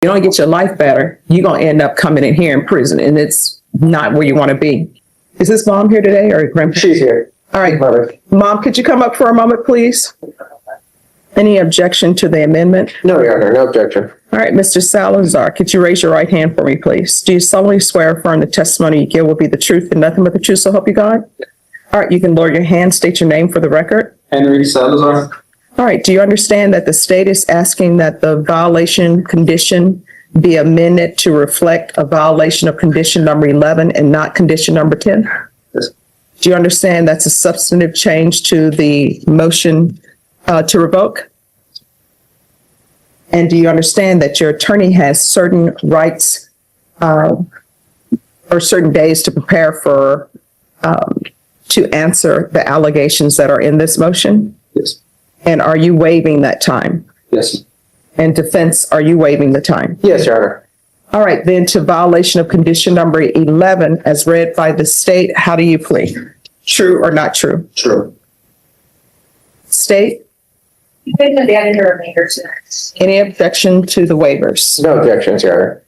you don't get your life better, you're going to end up coming in here in prison, and it's not where you want to be. Is this mom here today or grandpa? She's here. All right. Mother. Mom, could you come up for a moment, please? Any objection to the amendment? No, Your Honor, no objection. All right, Mr. Salazar, could you raise your right hand for me, please? Do you solemnly swear or affirm the testimony you give will be the truth and nothing but the truth, so help you God? All right, you can lower your hand, state your name for the record. Henry Salazar. All right, do you understand that the state is asking that the violation condition be amended to reflect a violation of condition number 11 and not condition number 10? Yes. Do you understand that's a substantive change to the motion to revoke? And do you understand that your attorney has certain rights or certain days to prepare for to answer the allegations that are in this motion? Yes. And are you waiving that time? Yes. And defense, are you waiving the time? Yes, Your Honor. All right, then to violation of condition number 11 as read by the state, how do you plead? True or not true? True. State, any objection to the waivers? No objections, Your Honor.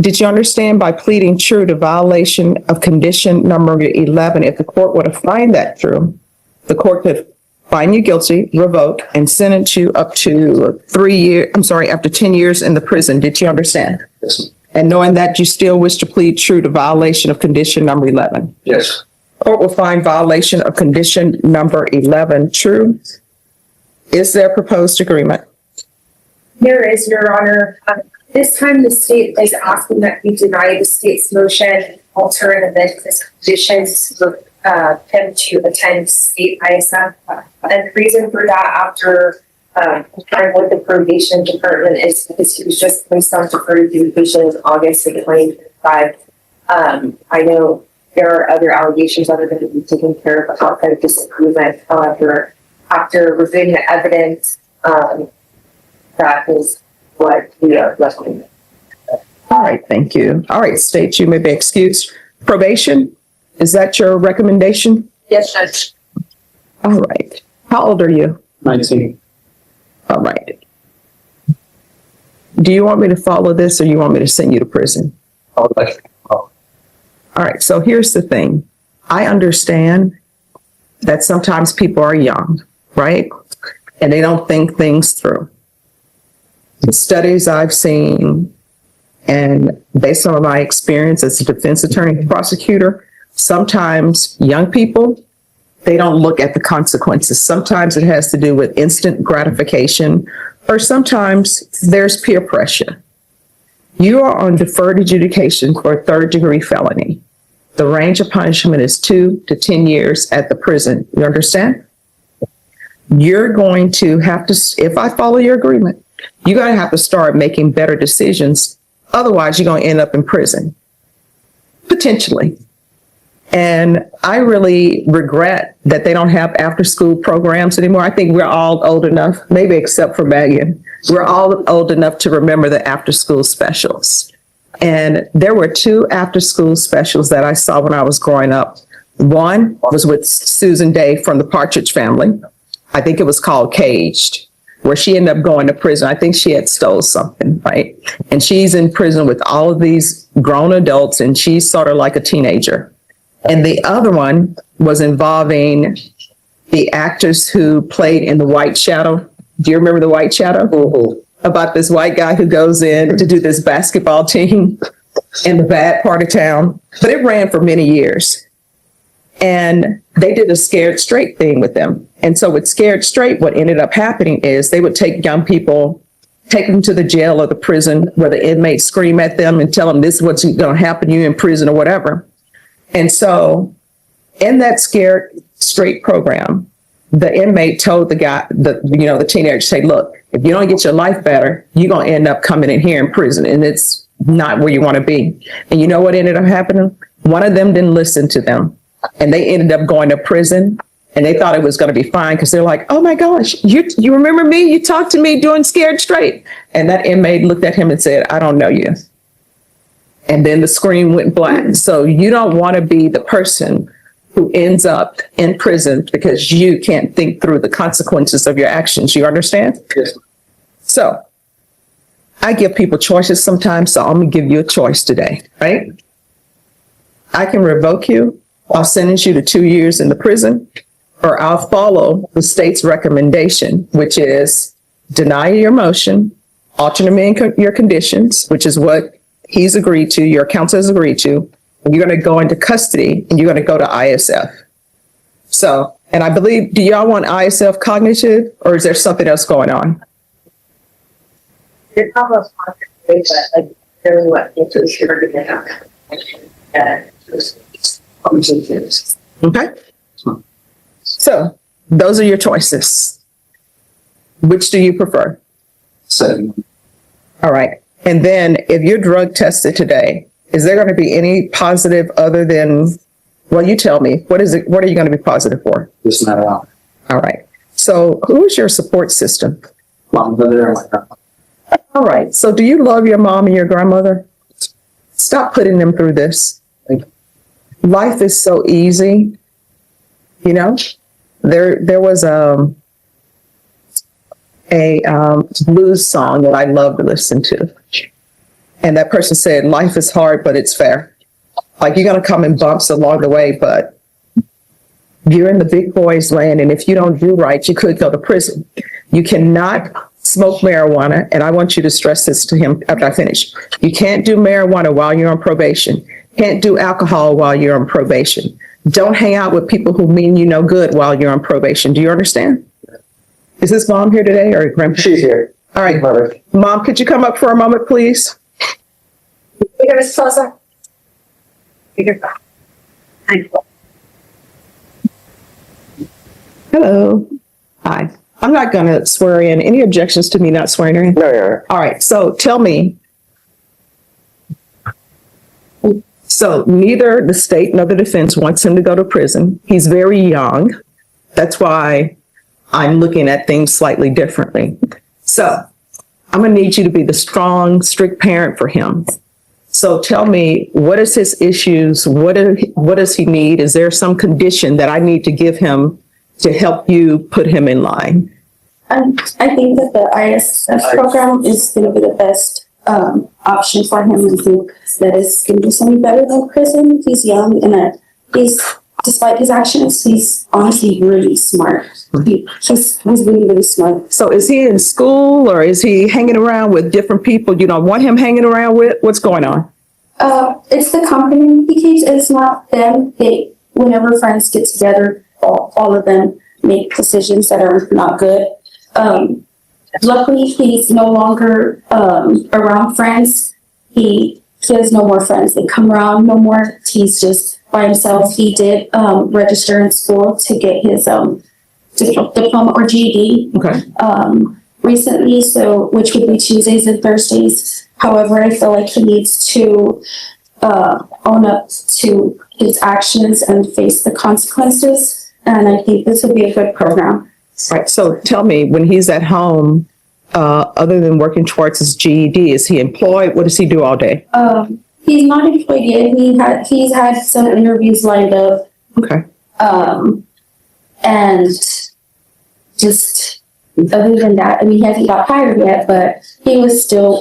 Did you understand by pleading true to violation of condition number 11, if the court were to find that true, the court could find you guilty, revoke, and sentence you up to 3 years, after 10 years in the prison. Did you understand? Yes. And knowing that you still wish to plead true to violation of condition number 11. Yes. Court will find violation of condition number 11 true. Is there a proposed agreement? There is, Your Honor. This time the state is asking that we deny the state's motion, alter and amend this conditions for him to attend state ISF. And the reason for that, after confirming with the probation department, is because he was just placed on deferred education in August of 2025. I know there are other allegations that are going to be taken care of outside of disagreement. However, after reviewing the evidence, that is what we are left with. All right, thank you. All right, state, you may be excused. Probation, is that your recommendation? Yes, Judge. All right. How old are you? 19. All right. Do you want me to follow this or you want me to send you to prison? All right, so here's the thing. I understand that sometimes people are young, right? And they don't think things through. The studies I've seen, and based on my experience as a defense attorney and prosecutor, sometimes young people, they don't look at the consequences. Sometimes it has to do with instant gratification, or sometimes there's peer pressure. You are on deferred adjudication for a third-degree felony. The range of punishment is 2 to 10 years at the prison. You understand? You're going to have to, if I follow your agreement, you're going to have to start making better decisions. Otherwise, you're going to end up in prison, potentially. And I really regret that they don't have after-school programs anymore. I think we're all old enough, maybe except for Megan, we're all old enough to remember the after-school specials. And there were 2 after-school specials that I saw when I was growing up. One was with Susan Day from the Partridge Family. I think it was called Caged, where she ended up going to prison. I think she had stole something, right? And she's in prison with all of these grown adults, and she's sort of like a teenager. And the other one was involving the actors who played in The White Shadow. Do you remember The White Shadow? Mm-hmm. About this white guy who goes in to do this basketball team in the bad part of town. But it ran for many years. And they did a Scared Straight thing with them. And so with Scared Straight, what ended up happening is they would take young people, take them to the jail or the prison where the inmates scream at them and tell them this is what's going to happen to you in prison or whatever. And so in that Scared Straight program, the inmate told the guy, the teenager, say, look, if you don't get your life better, you're going to end up coming in here in prison, and it's not where you want to be. And you know what ended up happening? One of them didn't listen to them, and they ended up going to prison, and they thought it was going to be fine because they're like, oh my gosh, you remember me? You talked to me doing Scared Straight. And that inmate looked at him and said, I don't know you. And then the screen went black. So you don't want to be the person who ends up in prison because you can't think through the consequences of your actions. You understand? Yes. So I give people choices sometimes, so I'm gonna give you a choice today, right? I can revoke you, I'll sentence you to 2 years in the prison, or I'll follow the state's recommendation, which is deny your motion, alter your conditions, which is what he's agreed to, your counsel has agreed to, and you're gonna go into custody and you're gonna go to ISF. So, and I believe, do y'all want ISF cognitive, or is there something else going on? It's almost possibly, but like, really what it was sure to get out. Okay. So those are your choices. Which do you prefer? Second. All right. And then if you're drug tested today, is there going to be any positive other than, well, you tell me, what is it? What are you going to be positive for? This not at all. All right. So who is your support system? Mom, brother, and my grandma. All right. So do you love your mom and your grandmother? Stop putting them through this. Thank you. Life is so easy. You know, there was a blues song that I love to listen to. And that person said, life is hard, but it's fair. Like, you're going to come in bumps along the way, but you're in the big boys land. And if you don't do right, you could go to prison. You cannot smoke marijuana. And I want you to stress this to him after I finish. You can't do marijuana while you're on probation. Can't do alcohol while you're on probation. Don't hang out with people who mean you no good while you're on probation. Do you understand? Is this mom here today or grandpa? She's here. All right. Mother. Mom, could you come up for a moment, please? Bigger, Miss Sosa. Bigger. Hello. Hi. I'm not going to swear in. Any objections to me not swearing in? No, Your All right. So tell me. So neither the state nor the defense wants him to go to prison. He's very young. That's why I'm looking at things slightly differently. So I'm going to need you to be the strong, strict parent for him. So tell me, what is his issues? What does he need? Is there some condition that I need to give him to help you put him in line? I think that the ISF program is going to be the best option for him. I think that it's going to be something better than prison. He's young and despite his actions, he's honestly really smart. He's really, really smart. So is he in school or is he hanging around with different people you don't want him hanging around with? What's going on? It's the company he keeps. It's not them. Whenever friends get together, all of them make decisions that are not good. Luckily, he's no longer around friends. He has no more friends that come around no more. He's just by himself. He did register in school to get his diploma or GED recently, so which would be Tuesdays and Thursdays. However, I feel like he needs to own up to his actions and face the consequences. And I think this would be a good program. All right. So tell me, when he's at home, other than working towards his GED, is he employed? What does he do all day? He's not employed yet. He's had some interviews lined up. Okay. And just other than that, I mean, he hasn't got hired yet, but he was still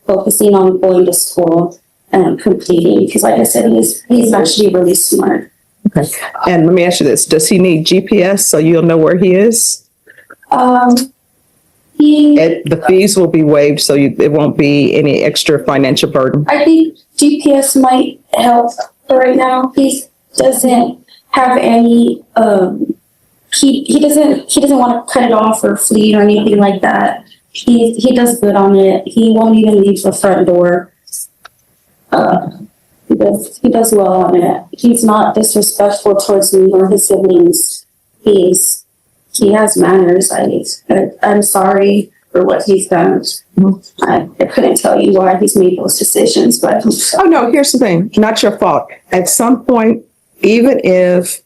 focusing on going to school and completing. Because, like I said, he's actually really smart. Okay. And let me ask you this: does he need GPS so you'll know where he is? The fees will be waived, so it won't be any extra financial burden. I think GPS might help right now. He doesn't have any. He doesn't want to cut it off or flee or anything like that. He does good on it. He won't even leave the front door. He does well on it. He's not disrespectful towards me or his siblings. He has manners. I'm sorry for what he's done. I couldn't tell you why he's made those decisions, but Oh no, here's the thing, not your fault. At some point, even if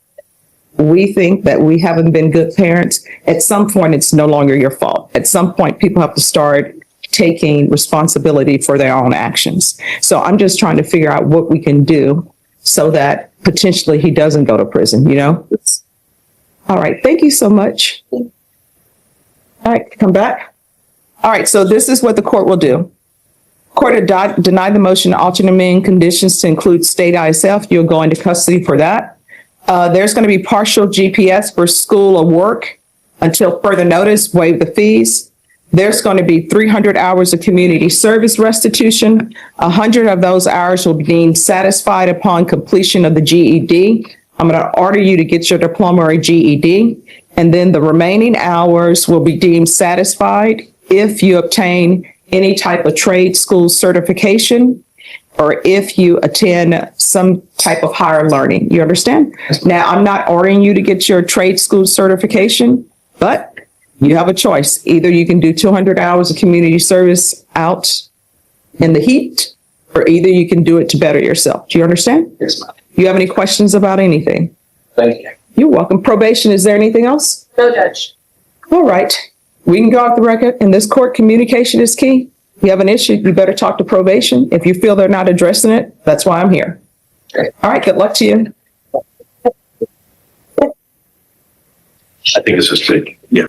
we think that we haven't been good parents, at some point it's no longer your fault. At some point, people have to start taking responsibility for their own actions. So I'm just trying to figure out what we can do so that potentially he doesn't go to prison, you know? All right. Thank you so much. All right. Come back. All right. So this is what the court will do. Court denied the motion to alter and amend conditions to include state ISF. You'll go into custody for that. There's going to be partial GPS for school or work until further notice, waive the fees. There's going to be 300 hours of community service restitution. 100 of those hours will be deemed satisfied upon completion of the GED. I'm going to order you to get your diploma or GED, and then the remaining hours will be deemed satisfied if you obtain any type of trade school certification or if you attend some type of higher learning. You understand? Now, I'm not ordering you to get your trade school certification, but you have a choice. Either you can do 200 hours of community service out in the heat, or either you can do it to better yourself. Do you understand? Yes, ma'am. You have any questions about anything? Thank you. You're welcome. Probation, is there anything else? No, Judge. All right. We can go off the record. In this court, communication is key. If you have an issue, you better talk to probation. If you feel they're not addressing it, that's why I'm here. Okay. All right, good luck to you. I think it's just big. Yeah.